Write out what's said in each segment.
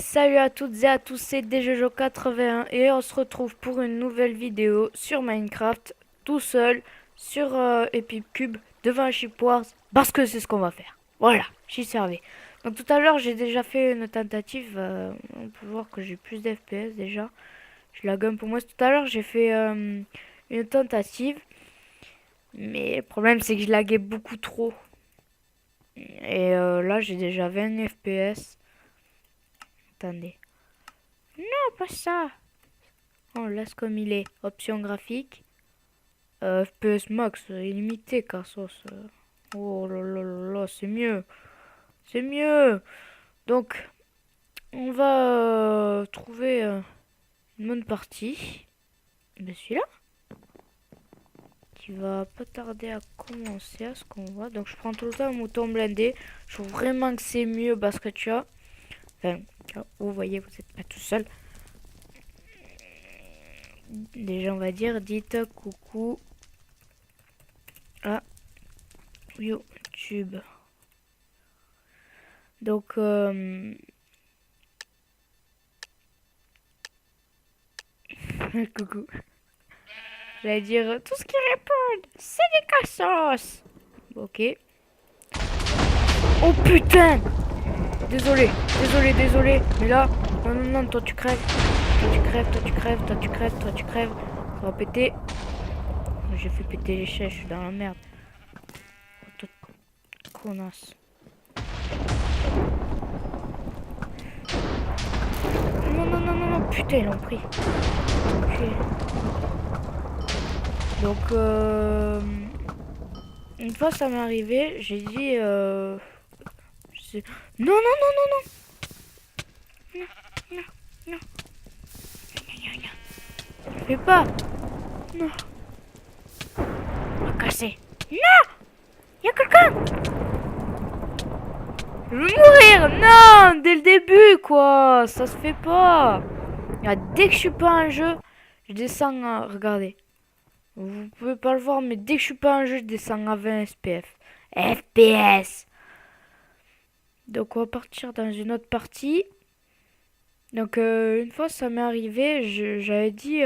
Salut à toutes et à tous, c'est DJJo81 et on se retrouve pour une nouvelle vidéo sur Minecraft, tout seul, sur Epic Cube, devant un Ship Wars, parce que c'est ce qu'on va faire. Voilà, j'y servais. Donc tout à l'heure, j'ai déjà fait une tentative, on peut voir que j'ai plus d'FPS déjà. Je lag un peu moins. Tout à l'heure, j'ai fait une tentative, mais le problème c'est que je laguais beaucoup trop. Et là, j'ai déjà 20 FPS. Attendez. Non, pas ça. On laisse comme il est. Option graphique. FPS max, illimité, Cassos. Oh là là là là, c'est mieux. C'est mieux. Donc, on va trouver une bonne partie. Ben celui-là. Qui va pas tarder à commencer à ce qu'on voit. Donc, je prends tout le temps un mouton blindé. Je trouve vraiment que c'est mieux parce que tu vois. Enfin, vous voyez, vous n'êtes pas tout seul. Déjà, on va dire, dites coucou à YouTube. Donc, coucou. J'allais dire tout ce qui répond, c'est des cassos. Ok. Oh putain! Désolé, désolé, désolé. Mais là, non, non, non, toi tu crèves. Toi tu crèves, toi tu crèves, toi tu crèves, toi tu crèves. Ça va péter. J'ai fait péter l'échelle, je suis dans la merde. Oh, toi, connasse. Non, non, non, non, non, putain, ils l'ont pris. Ok. Donc, une fois ça m'est arrivé, j'ai dit, non, non, non, non, non. Non, non, non. Fais pas. Non. On va casser. Non! Y'a quelqu'un! Je veux mourir! Non! Dès le début, quoi! Ça se fait pas! Ah, dès que je suis pas en jeu, je descends. Regardez. Vous pouvez pas le voir, mais dès que je suis pas en jeu, je descends à 20 SPF. FPS! Donc, on va partir dans une autre partie. Donc, une fois, ça m'est arrivé, j'avais dit.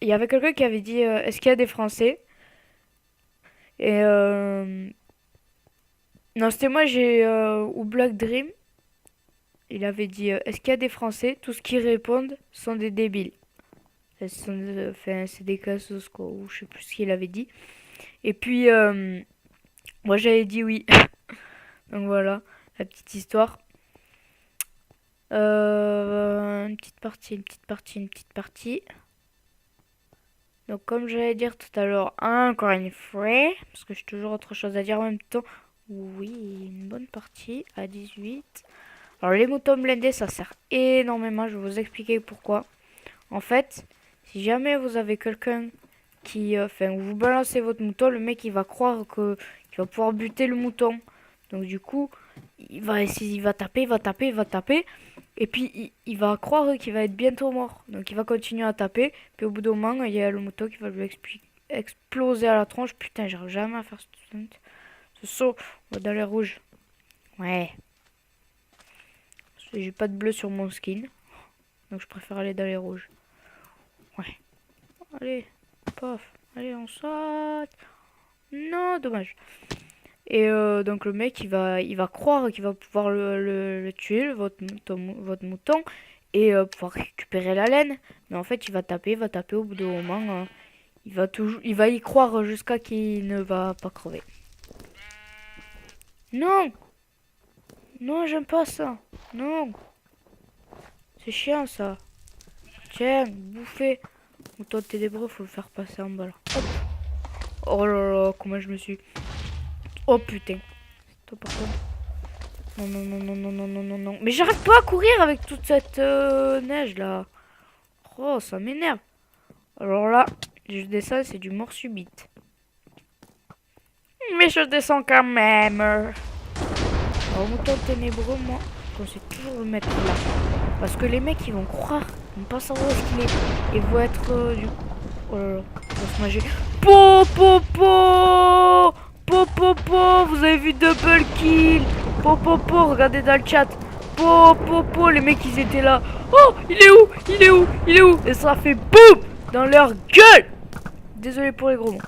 Il y avait quelqu'un qui avait dit est-ce qu'il y a des Français? Et non, c'était moi, j'ai ou Black Dream. Il avait dit est-ce qu'il y a des Français? Tout ce qui répondent sont des débiles. Enfin, c'est des cassos quoi, ou je sais plus ce qu'il avait dit. Et puis moi j'avais dit oui. Donc voilà, la petite histoire. Une petite partie, une petite partie, une petite partie. Donc comme j'allais dire tout à l'heure, encore une fois, parce que j'ai toujours autre chose à dire en même temps. Oui, une bonne partie à 18. Alors les moutons blindés, ça sert énormément, je vais vous expliquer pourquoi. En fait, si jamais vous avez quelqu'un qui... Enfin, vous balancez votre mouton, le mec il va croire que qu'il va pouvoir buter le mouton. Donc du coup, il va essayer, il va taper, il va taper, il va taper. Et puis il va croire qu'il va être bientôt mort. Donc il va continuer à taper. Puis au bout d'un moment, il y a le mouton qui va lui exploser à la tronche. Putain, j'arrive jamais à faire ce saut. On va dans les rouges. Ouais. J'ai pas de bleu sur mon skin. Donc je préfère aller dans les rouges. Ouais. Allez. Paf. Allez, on saute. Non, dommage. Et donc le mec il va croire qu'il va pouvoir le tuer, votre mouton, et pouvoir récupérer la laine. Mais en fait il va taper au bout d'un moment. Il va y croire jusqu'à qu'il ne va pas crever. Non! Non, j'aime pas ça. Non. C'est chiant ça. Tiens, bouffez. Mouton ténébreux, faut le faire passer en bas là. Hop. Oh là là, comment je me suis... Oh putain. Toi par contre. Non, non, non, non, non, non, non, non, non. Mais j'arrive pas à courir avec toute cette neige là. Oh, ça m'énerve. Alors là, je descends, c'est du mort subite. Mais je descends quand même. Alors, mouton ténébreux, moi, je conseille toujours le mettre là. Parce que les mecs, ils vont croire, ils vont pas savoir où est-ce qu'il est. Ils vont être du... Oh là là, ils vont se manger. Po, po, po. Po, po, po, vous avez vu double kill. Po, po, po, regardez dans le chat. Les mecs ils étaient là. Oh, il est où? Il est où? Il est où? Et ça fait BOUM dans leur gueule. Désolé pour les gros mots.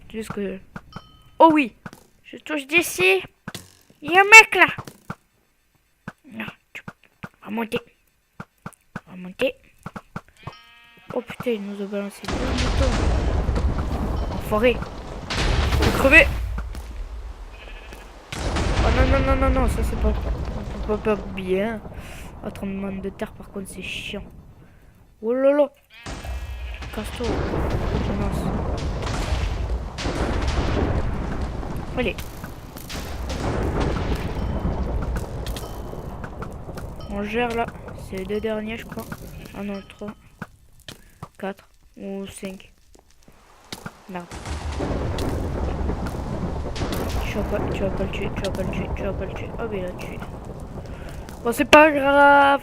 C'est juste que... Oh oui, je touche d'ici. Il y a un mec là. Non, on va monter. On va monter. Oh putain, il nous a balancé deux moutons. Enfoiré. Faut crever. Oh non, non, non, non, non, ça c'est pas bien. Oh, tremblement de terre par contre c'est chiant. Oh là là. Casse-toi. Allez. On gère là. C'est les deux derniers je crois. Ah non, 3, 4 ou 5. Merde. Tu vas pas le tuer, tu vas pas le tuer, tu vas pas le tuer. Oh mais il a tué. Bon c'est pas grave.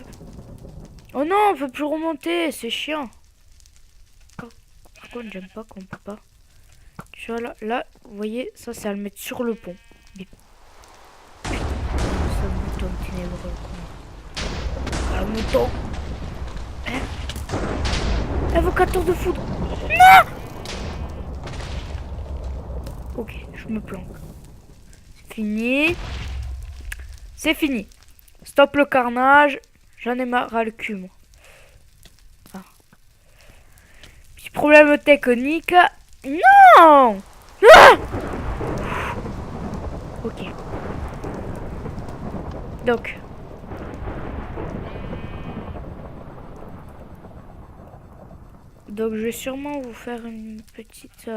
Oh non, on peut plus remonter, c'est chiant. Par contre j'aime pas qu'on peut pas. Tu vois là, vous voyez, ça c'est à le mettre sur le pont. Bip. Ça mouton ténébreux. Un mouton. Hein? Invocateur de foudre. Non! Ok, je me planque. C'est fini. C'est fini. Stop le carnage. J'en ai marre à le cul, moi. Ah. Petit problème technique. Non! Ah! Ok. Donc. Donc je vais sûrement vous faire une petite...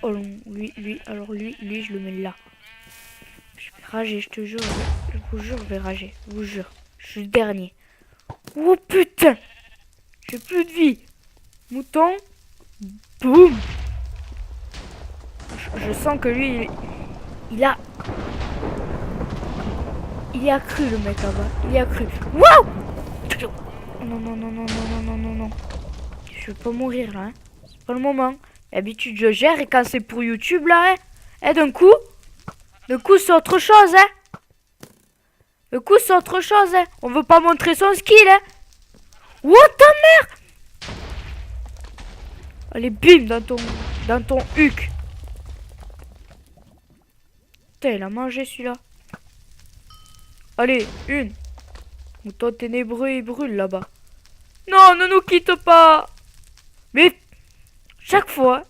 Oh non, alors lui, je le mets là. Je vais rager, je te jure. Je vous jure, je vais rager. Je vous jure. Je suis le dernier. Oh putain! J'ai plus de vie. Mouton. Boum! Je sens que lui, il a cru le mec là-bas. Il y a cru. Waouh! Non, non, non, non, non, non, non, non, non. Je veux pas mourir là. Hein. C'est pas le moment. D'habitude, je gère et quand c'est pour YouTube là, hein, d'un coup, c'est autre chose, hein. Le coup, c'est autre chose, hein. On veut pas montrer son skill, hein. What ta mère! Allez, bim, dans ton huc. Putain, il a mangé celui-là. Allez, une. Mouton ténébreux, il brûle là-bas. Non, ne nous quitte pas. Mais, chaque fois.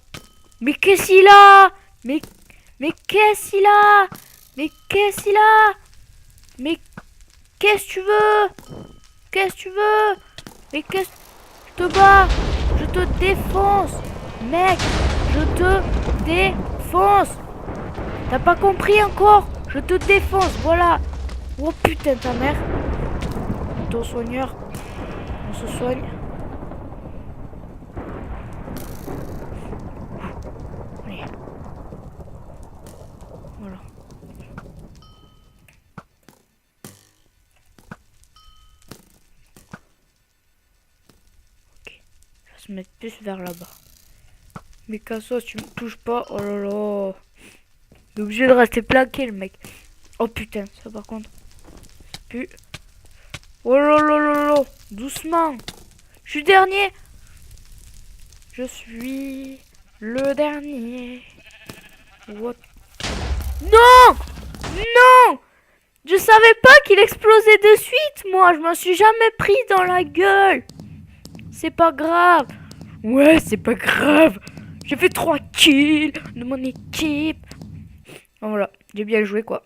Mais qu'est-ce qu'il a? Mais qu'est-ce qu'il a? Mais qu'est-ce qu'il a? Mais qu'est-ce que tu veux? Qu'est-ce que tu veux? Mais qu'est-ce... Je te bats. Je te défonce. Mec, je te défonce. T'as pas compris encore? Je te défonce, voilà. Oh putain, ta mère. Ton soigneur. On se soigne. Allez. Voilà. Ok. Je vais se mettre plus vers là-bas. Mais Cassos, tu me touches pas. Oh là là. Il est obligé de rester plaqué, le mec. Oh putain, ça par contre. C'est plus... Oh là là là là. Doucement. Je suis dernier. Je suis le dernier. What? Non! Non! Je savais pas qu'il explosait de suite, moi. Je m'en suis jamais pris dans la gueule. C'est pas grave. Ouais, c'est pas grave. J'ai fait 3 kills de mon équipe. Voilà, j'ai bien joué, quoi.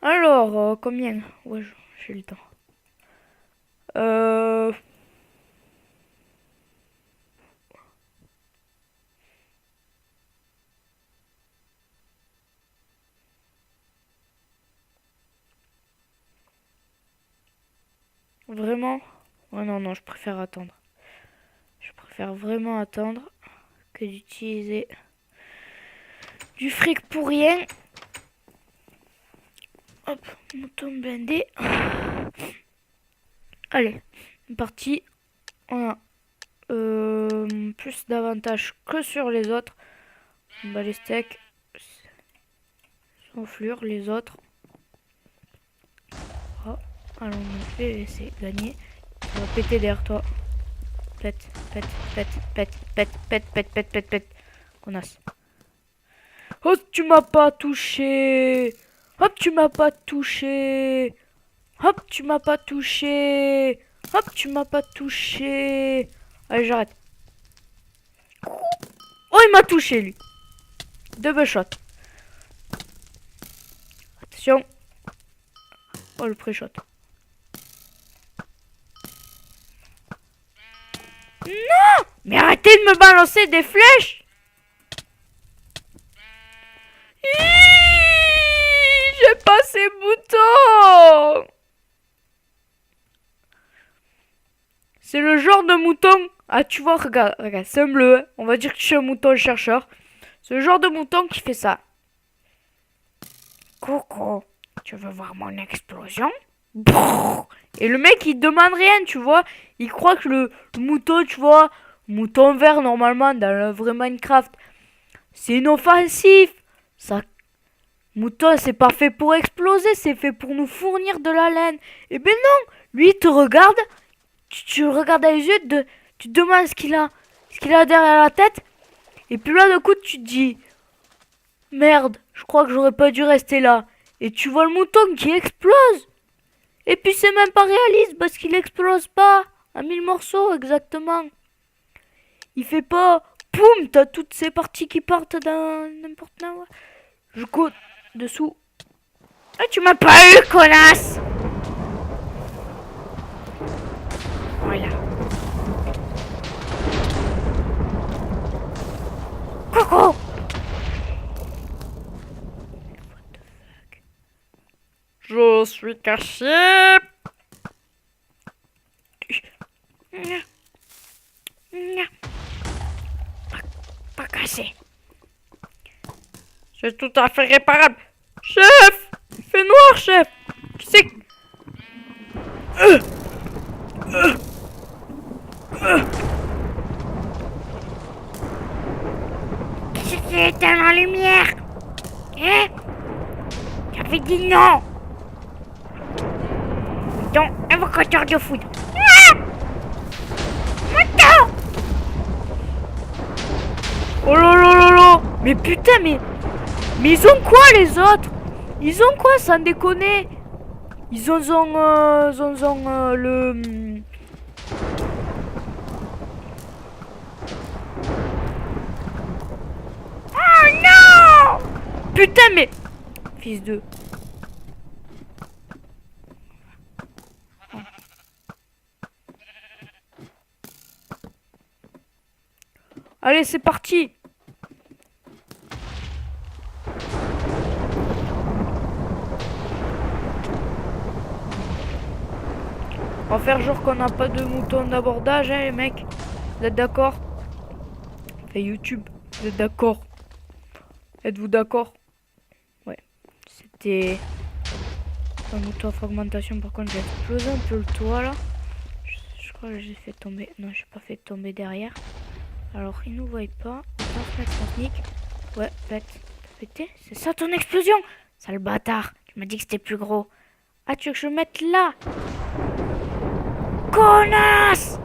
Alors, combien? Ouais, j'ai le temps. Vraiment? Oh non, non, je préfère attendre. Je préfère vraiment attendre que d'utiliser du fric pour rien. Hop, mouton blindé. Allez, parti. On a plus d'avantages que sur les autres. Bah, les steaks, s'enflure les autres. Oh. Allons, c'est gagné. Ça va péter derrière toi. Pète, pète, pète, pète, pète, pète, pète, pète, pète, pète. Connasse. Oh, tu m'as pas touché. Hop, tu m'as pas touché. Hop, tu m'as pas touché. Hop, tu m'as pas touché. Allez, j'arrête. Oh, il m'a touché, lui. Double shot. Attention. Oh, le pré-shot. Non! Mais arrêtez de me balancer des flèches! J'ai pas ces boutons! C'est le genre de mouton. Ah, tu vois, regarde, regarde, c'est un bleu. Hein. On va dire que je suis un mouton chercheur. C'est le genre de mouton qui fait ça. Coucou, tu veux voir mon explosion? Et le mec, il demande rien, tu vois. Il croit que le mouton, tu vois, mouton vert, normalement, dans le vrai Minecraft, c'est inoffensif. Ça, mouton, c'est pas fait pour exploser, c'est fait pour nous fournir de la laine. Eh ben non, lui, il te regarde, tu le regardes dans les yeux, tu te demandes ce qu'il a derrière la tête. Et puis là, d'un coup, tu te dis, merde, je crois que j'aurais pas dû rester là. Et tu vois le mouton qui explose. Et puis c'est même pas réaliste parce qu'il explose pas à 1000 morceaux exactement. Il fait pas poum, t'as toutes ces parties qui partent dans n'importe où. Je cours dessous. Ah, tu m'as pas eu, connasse! Voilà. Coucou! Je suis caché. Pas caché. C'est tout à fait réparable. Chef! Il fait noir, chef! Tu sais que... Qu'est-ce que c'est éteint la lumière? Hein? J'avais dit non! Donc, invocateur de foudre. Ah! Moto! Oh là là là là! Mais putain, mais ils ont quoi les autres? Ils ont quoi sans déconner? Ils ont le... Oh non! Putain mais... Fils de... Allez, c'est parti! On va faire genre qu'on n'a pas de mouton d'abordage, hein, les mecs. Vous êtes d'accord? Fait YouTube, vous êtes d'accord? Êtes-vous d'accord? Ouais. C'était un mouton à fragmentation. Par contre, j'ai explosé un peu le toit là. Je crois que j'ai fait tomber. Non, j'ai pas fait tomber derrière. Alors, ils nous voient pas. On va se mettre en sneak. Ouais, pète. T'as pété? C'est ça ton explosion? Sale bâtard. Tu m'as dit que c'était plus gros. Ah, tu veux que je me mette là? Connasse!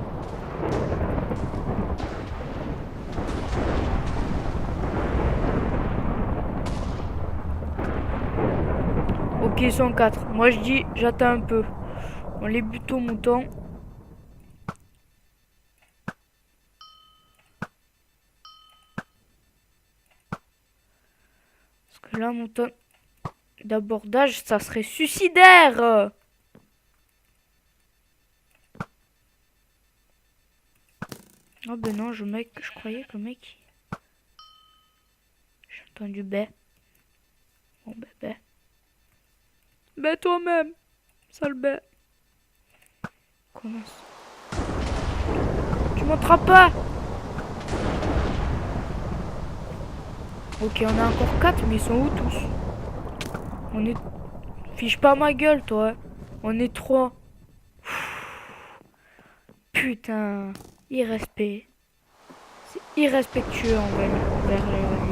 Ok, ils sont 4. Moi je dis, j'attends un peu. On les bute au mouton. Parce que là, mouton d'abordage, ça serait suicidaire. Oh ben non, je croyais que le mec... J'ai entendu bé. Bon ben bé. Bé toi-même, sale bé. Commence. Tu m'attrapes pas. Ok, on a encore 4, mais ils sont où tous? On est... Fiche pas ma gueule, toi. On est 3. Putain. Irrespect. C'est irrespectueux envers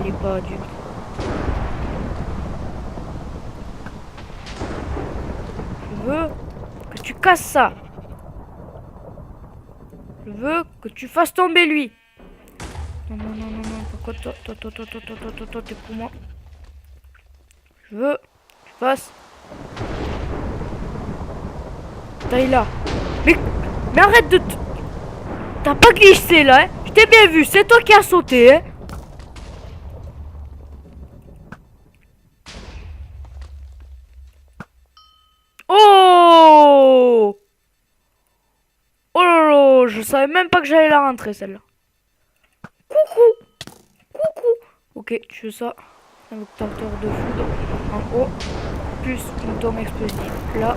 les pas adultes. Je veux que que tu casses ça. Je veux que tu fasses tomber lui. Non, non, non, non, non. Pourquoi toi, t'es pour moi. Je veux que tu fasses. Taille là. Mais arrête de... T'as pas glissé là, hein. Je t'ai bien vu, c'est toi qui as sauté, hein. Oh! Oh là là, je savais même pas que j'allais la rentrer celle-là. Coucou! Coucou! Ok, tu veux ça? Un obtenteur de foudre en haut, plus mouton explosif là,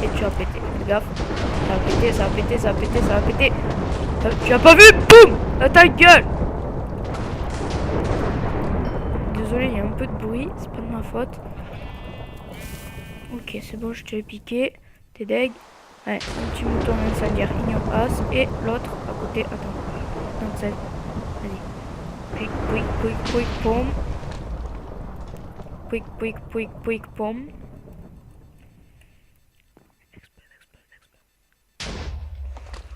et tu as pété. Fais gaffe, ça a pété, ça a pété, ça a pété, ça a pété. Tu as pas vu? Boum! Dans ta gueule! Désolé, il y a un peu de bruit, c'est pas de ma faute. Ok, c'est bon, je t'ai piqué. T'es deg. Ouais, un petit mouton incendiaire ignorace. Et l'autre à côté. Attends. Donc ça. Vas-y. Pouic, pouic, pouic, pouic, pomme. Pouic, pouic, pouic, pouic, pomme. Explose, explose, explose.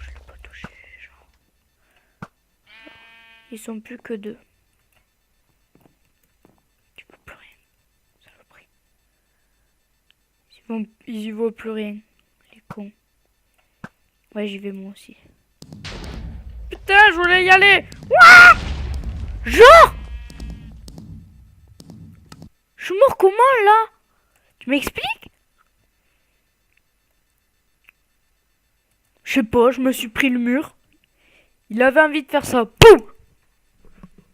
Je l'ai pas touché, genre. Ils sont plus que deux. Tu peux plus rien. Saloperie. Ils y voient plus rien. Les cons. Ouais, j'y vais moi aussi. Putain, je voulais y aller. Ouah! Genre, je suis mort comment là? Tu m'expliques? Je sais pas, je me suis pris le mur. Il avait envie de faire ça. Poum!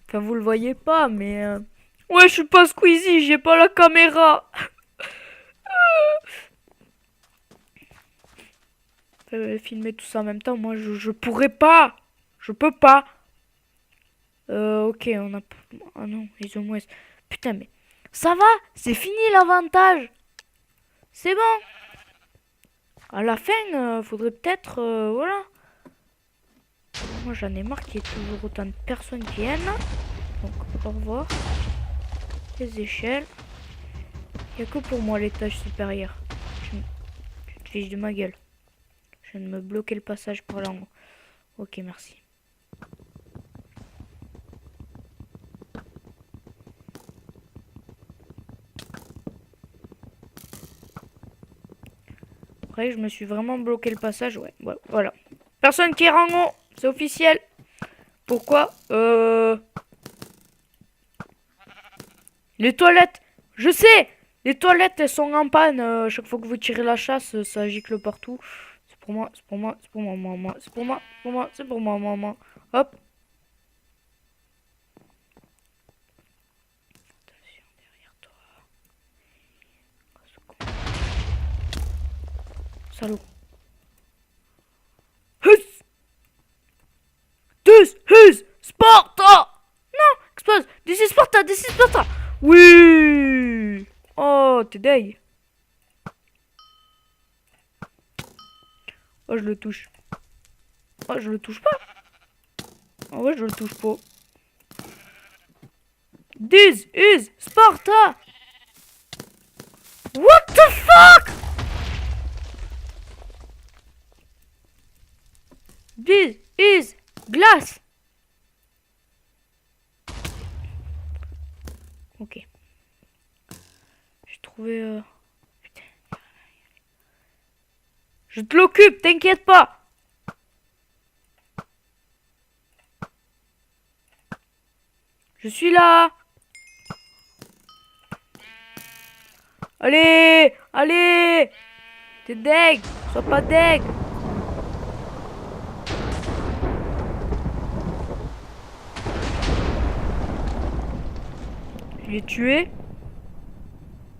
Enfin, vous le voyez pas, mais... Ouais, je suis pas Squeezie, j'ai pas la caméra. Filmer tout ça en même temps, moi je pourrais pas. Je peux pas. Ok, on a... Ah non, ils ont moins... Putain, mais... Ça va, c'est fini l'avantage. C'est bon. À la fin, faudrait peut-être... voilà. Moi j'en ai marre qu'il y ait toujours autant de personnes qui viennent. Donc au revoir. Les échelles. Il n'y a que pour moi l'étage supérieur. Tu te fiches de ma gueule. Je viens de me bloquer le passage par là en haut. Ok, merci. Après, je me suis vraiment bloqué le passage. Ouais, voilà. Personne qui est en haut. C'est officiel. Pourquoi Les toilettes. Je sais. Les toilettes, elles sont en panne. Chaque fois que vous tirez la chasse, ça gicle partout. C'est pour moi, c'est pour moi, c'est pour moi, moi. C'est pour moi, c'est pour moi, c'est pour moi, moi. Hop. Attention, derrière toi. Salaud. Hus! Hus! Sparta! Non! Explose! This is Sparta! This is Sparta! Oui! Oh, t'es deg. Oh, je le touche. Oh, je le touche pas. Ah ouais, je le touche pas. This is Sparta! What the fuck? This is glace. Ok. J'ai trouvé... Putain. Je te l'occupe, t'inquiète pas. Je suis là. Allez, allez. T'es deg. Sois pas deg. Je l'ai tué.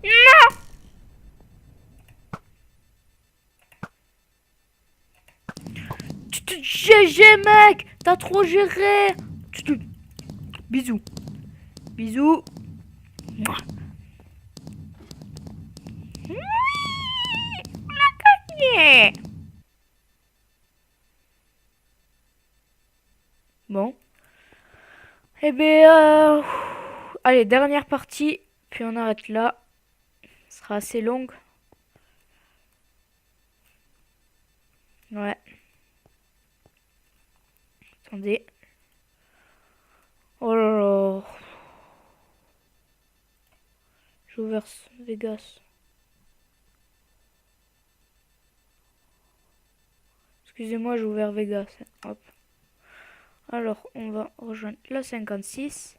Non. GG mec. T'as trop géré. Bisous. Bisous. Mouah. On a gagné. Bon. Eh bien, allez, dernière partie, puis on arrête là. Ce sera assez longue. Ouais. Attendez. Oh là là. J'ai ouvert Vegas. Excusez-moi, j'ai ouvert Vegas. Hop. Alors, on va rejoindre la 56.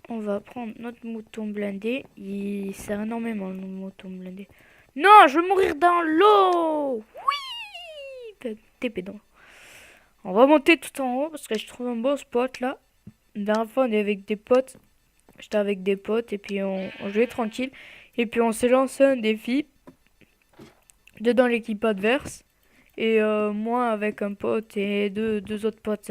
On va prendre notre mouton blindé. Il sert énormément, le mouton blindé. Non, je vais mourir dans l'eau. Oui. TP donc. On va monter tout en haut parce que je trouve un bon spot là. La dernière fois, on est avec des potes. J'étais avec des potes et puis on jouait tranquille. Et puis on s'est lancé un défi. Dedans l'équipe adverse. Et moi avec un pote et deux autres potes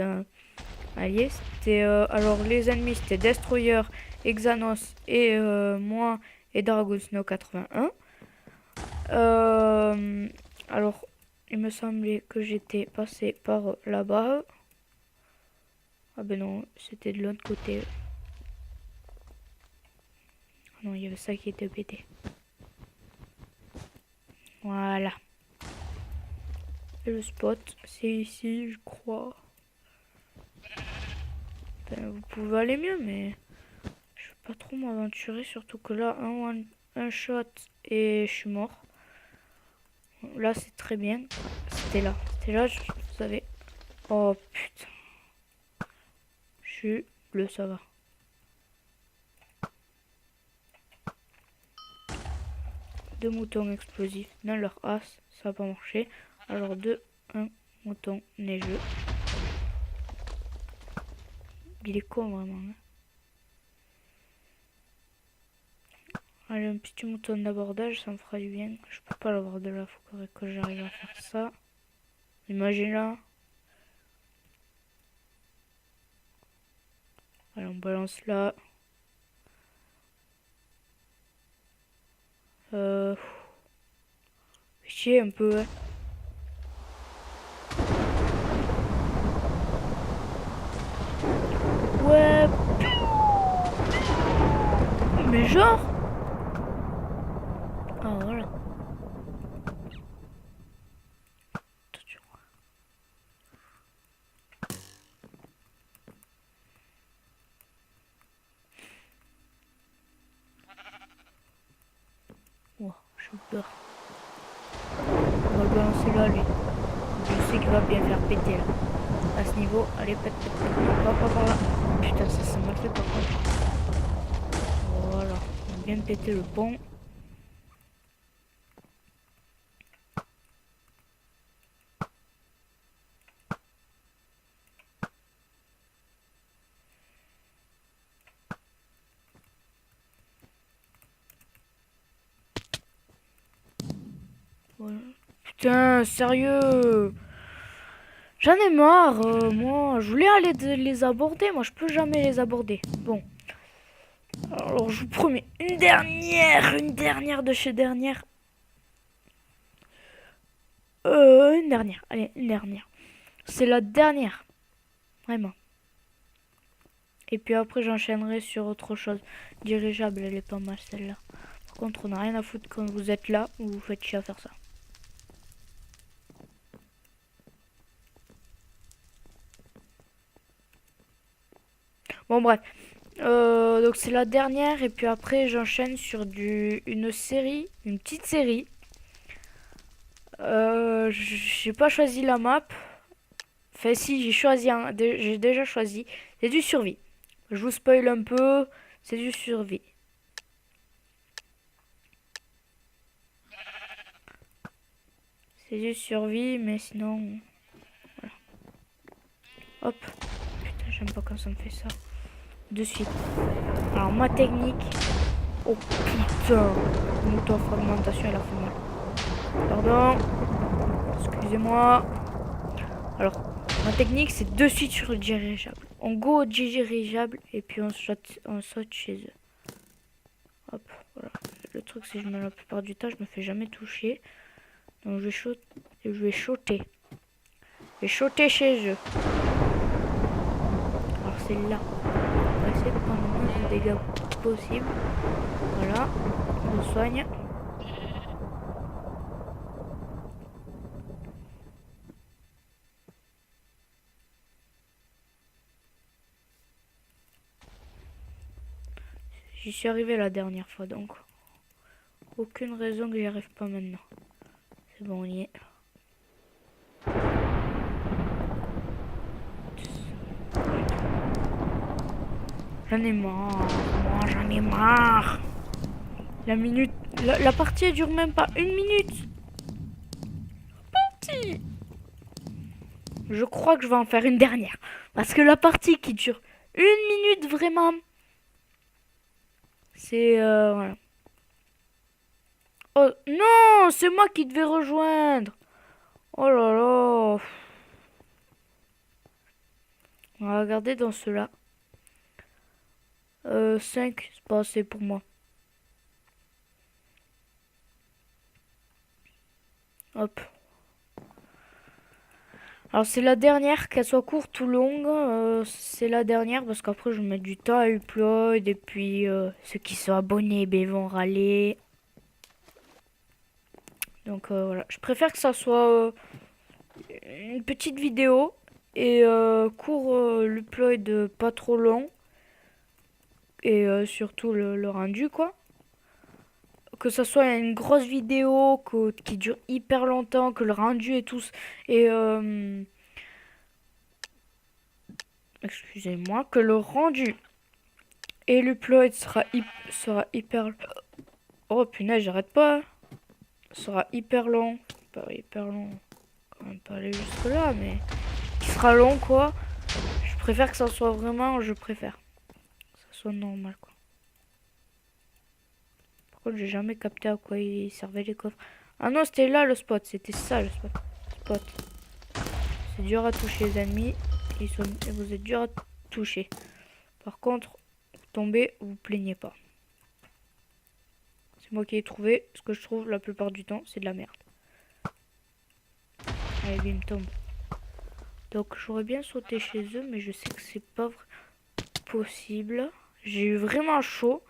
alliés. C'était alors les ennemis c'était Destroyer, Exanos et moi et Dragon Snow 81. Alors il me semblait que j'étais passé par là-bas. Ah ben non, c'était de l'autre côté. Non, il y avait ça qui était pété. Voilà. Et le spot, c'est ici, je crois. Enfin, vous pouvez aller mieux, mais je vais pas trop m'aventurer. Surtout que là, un shot et je suis mort. Là, c'est très bien. C'était là. C'était là, vous savez. Oh putain. Je suis bleu, ça va. Deux moutons explosifs dans leur as, ça va pas marcher. Alors un mouton neigeux. Il est con vraiment. Hein. Allez, un petit mouton d'abordage, ça me fera du bien. Je peux pas l'avoir de là, faut que j'arrive à faire ça. Imagine là. Allez, on balance là. Chier un peu. Hein. Ouais. Mais genre. Ah voilà. Attention. Wow, j'ai peur. On va le balancer là, lui. Je sais qu'il va bien faire péter là. À ce niveau, allez, pète. Non, pas par là. Putain, ça m'a fait par contre. Voilà, on a bien pété le pont. Voilà. Putain, sérieux. J'en ai marre, moi. Je voulais aller les aborder. Moi, je peux jamais les aborder. Bon. Alors, je vous promets une dernière de chez dernière. Une dernière. Allez, une dernière. C'est la dernière. Vraiment. Et puis après, j'enchaînerai sur autre chose. Dirigeable, elle est pas mal celle-là. Par contre, on n'a rien à foutre quand vous êtes là. Vous vous faites chier à faire ça. Bon, bref. Donc c'est la dernière. Et puis après, j'enchaîne sur une série. Une petite série. J'ai pas choisi la map. Enfin si, j'ai déjà choisi. C'est du survie. Je vous spoil un peu. C'est du survie. C'est du survie, mais sinon... Voilà. Hop. Putain, j'aime pas quand ça me fait ça. De suite. Alors ma technique... Oh putain. Mouton fragmentation, elle a fait mal. Pardon. Excusez-moi. Alors, ma technique, c'est de suite sur le dirigeable. On go au dirigeable et puis on saute chez eux. Hop, voilà. Le truc, c'est que la plupart du temps, je me fais jamais toucher. Donc je vais sauter. Je vais sauter. Je vais sauter chez eux. Alors c'est là. On va essayer de prendre le moins de dégâts possible. Voilà. On soigne. J'y suis arrivé la dernière fois, donc aucune raison que j'y arrive pas maintenant. C'est bon, on y est. J'en ai marre, moi j'en ai marre. La partie elle dure même pas 1 minute. Partie. Je crois que je vais en faire une dernière. Parce que la partie qui dure 1 minute vraiment, c'est voilà. Oh non, c'est moi qui devais rejoindre. Oh là là. On va regarder dans ceux-là. 5, c'est pas assez pour moi. Hop. Alors c'est la dernière, qu'elle soit courte ou longue, c'est la dernière parce qu'après je vais mettre du temps à upload et puis ceux qui sont abonnés ben, ils vont râler. Donc voilà, je préfère que ça soit une petite vidéo et court l'upload pas trop long et surtout le rendu quoi. Que ça soit une grosse vidéo qui dure hyper longtemps, que le rendu et tout et excusez-moi, que le rendu et l'upload sera hyper... Oh punaise, j'arrête pas. Sera hyper long. Pas hyper long. Quand même pas aller jusque là, mais... Qui sera long, quoi. Je préfère que ça soit vraiment... Je préfère. Que ça soit normal, quoi. Par contre, j'ai jamais capté à quoi ils servaient les coffres. Ah non, c'était là le spot. C'était ça le spot. C'est dur à toucher les ennemis. Vous êtes dur à toucher. Par contre, vous tombez, vous plaignez pas. C'est moi qui ai trouvé. Ce que je trouve la plupart du temps, c'est de la merde. Allez, bim, tombe. Donc j'aurais bien sauté chez eux, mais je sais que c'est pas possible. J'ai eu vraiment chaud.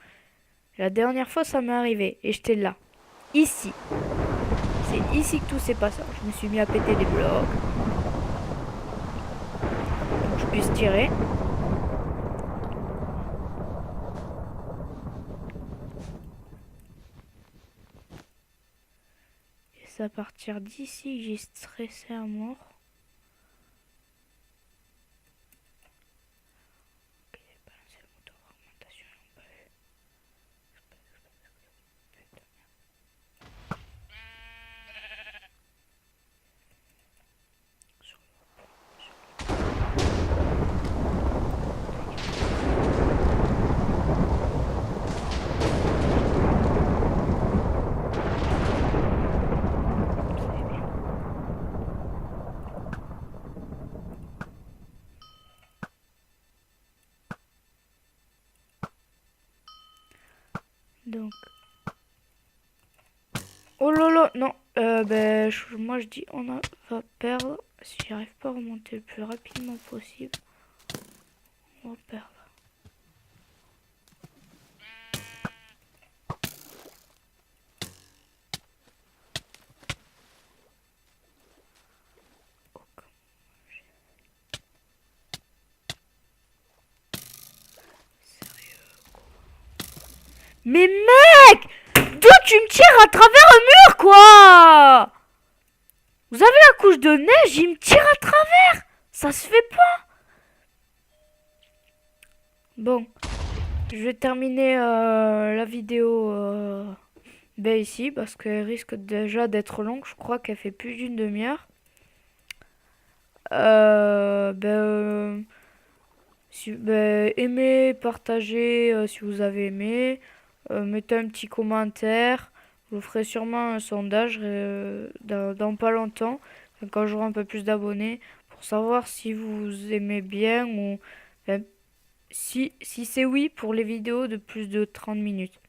La dernière fois, ça m'est arrivé. Et j'étais là. Ici. C'est ici que tout s'est passé. Je me suis mis à péter des blocs. Pour que je puisse tirer. Et c'est à partir d'ici que j'ai stressé à mort. Donc. Oh là là, non. Moi je dis on va perdre. Si j'arrive pas à remonter le plus rapidement possible, on va perdre. Mais mec! D'où tu me tires à travers un mur, quoi? Vous avez la couche de neige, il me tire à travers! Ça se fait pas! Bon, je vais terminer la vidéo ici parce qu'elle risque déjà d'être longue. Je crois qu'elle fait plus d'une demi-heure. Aimez, partagez si vous avez aimé. Mettez un petit commentaire. Je vous ferai sûrement un sondage dans pas longtemps, quand j'aurai un peu plus d'abonnés, pour savoir si vous aimez bien ou si c'est oui pour les vidéos de plus de 30 minutes.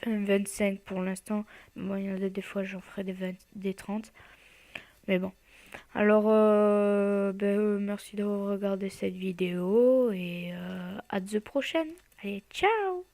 25 pour l'instant. Bon, il y en a des fois j'en ferai des 30. Mais bon. Alors, merci d'avoir regardé cette vidéo et à la prochaine. Allez, ciao!